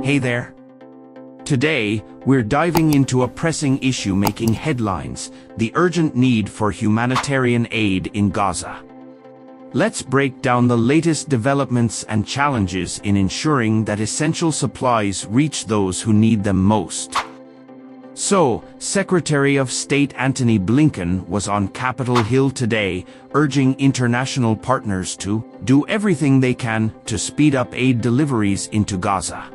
Hey there. Today, we're diving into a pressing issue making headlines: the urgent need for humanitarian aid in Gaza. Let's break down the latest developments and challenges in ensuring that essential supplies reach those who need them most. So, Secretary of State Antony Blinken was on Capitol Hill today, urging international partners to do everything they can to speed up aid deliveries into Gaza.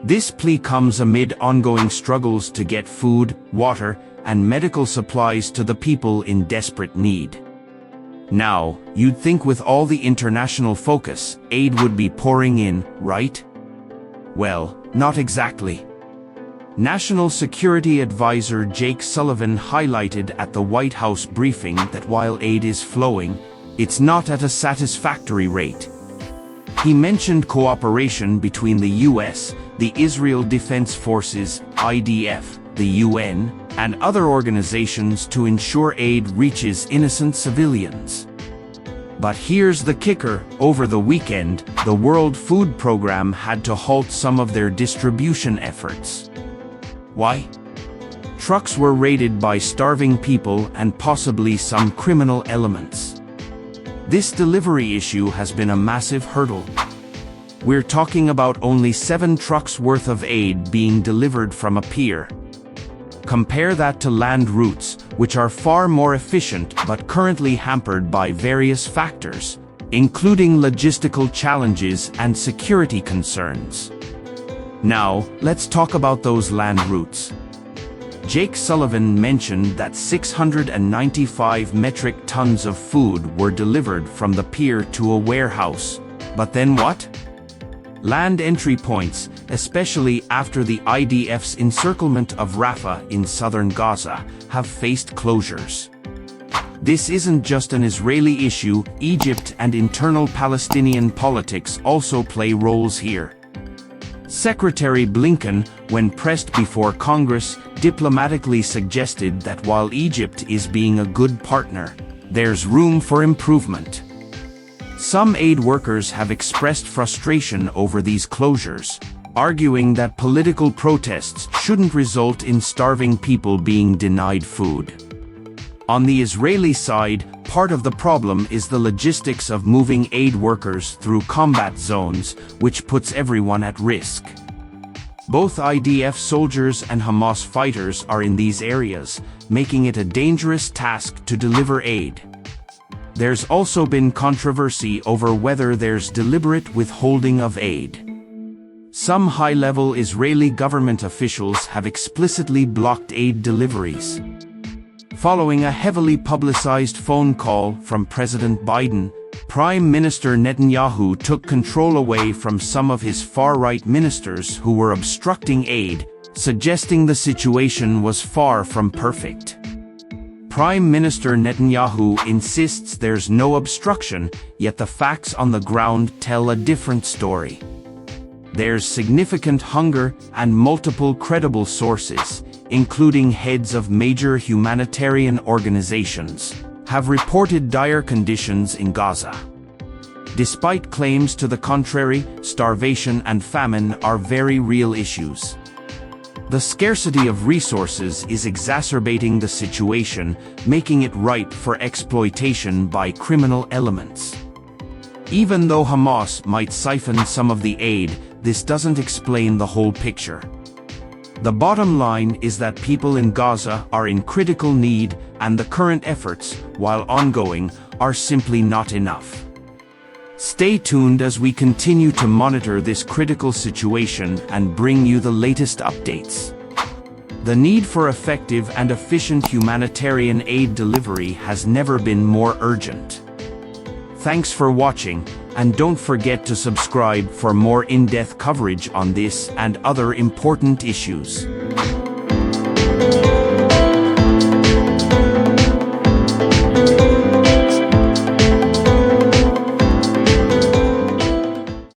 This plea comes amid ongoing struggles to get food, water, and medical supplies to the people in desperate need. Now, you'd think with all the international focus, aid would be pouring in, right? Well, not exactly. National Security Advisor Jake Sullivan highlighted at the White House briefing that while aid is flowing, it's not at a satisfactory rate. He mentioned cooperation between the U.S., the Israel Defense Forces, IDF, the UN, and other organizations to ensure aid reaches innocent civilians. But here's the kicker: over the weekend, the World Food Programme had to halt some of their distribution efforts. Why? Trucks were raided by starving people and possibly some criminal elements. This delivery issue has been a massive hurdle. We're talking about only 7 trucks worth of aid being delivered from a pier. Compare that to land routes, which are far more efficient but currently hampered by various factors, including logistical challenges and security concerns. Now, let's talk about those land routes. Jake Sullivan mentioned that 695 metric tons of food were delivered from the pier to a warehouse. But then what? Land entry points, especially after the IDF's encirclement of Rafah in southern Gaza, have faced closures. This isn't just an Israeli issue. Egypt and internal Palestinian politics also play roles here. Secretary Blinken, when pressed before Congress, diplomatically suggested that while Egypt is being a good partner, there's room for improvement. Some aid workers have expressed frustration over these closures, arguing that political protests shouldn't result in starving people being denied food. On the Israeli side, part of the problem is the logistics of moving aid workers through combat zones, which puts everyone at risk. Both IDF soldiers and Hamas fighters are in these areas, making it a dangerous task to deliver aid. There's also been controversy over whether there's deliberate withholding of aid. Some high-level Israeli government officials have explicitly blocked aid deliveries. Following a heavily publicized phone call from President Biden, Prime Minister Netanyahu took control away from some of his far-right ministers who were obstructing aid, suggesting the situation was far from perfect. Prime Minister Netanyahu insists there's no obstruction, yet the facts on the ground tell a different story. There's significant hunger, and multiple credible sources, including heads of major humanitarian organizations, have reported dire conditions in Gaza. Despite claims to the contrary, starvation and famine are very real issues. The scarcity of resources is exacerbating the situation, making it ripe for exploitation by criminal elements. Even though Hamas might siphon some of the aid, this doesn't explain the whole picture. The bottom line is that people in Gaza are in critical need, and the current efforts, while ongoing, are simply not enough. Stay tuned as we continue to monitor this critical situation and bring you the latest updates. The need for effective and efficient humanitarian aid delivery has never been more urgent. Thanks for watching, and don't forget to subscribe for more in-depth coverage on this and other important issues.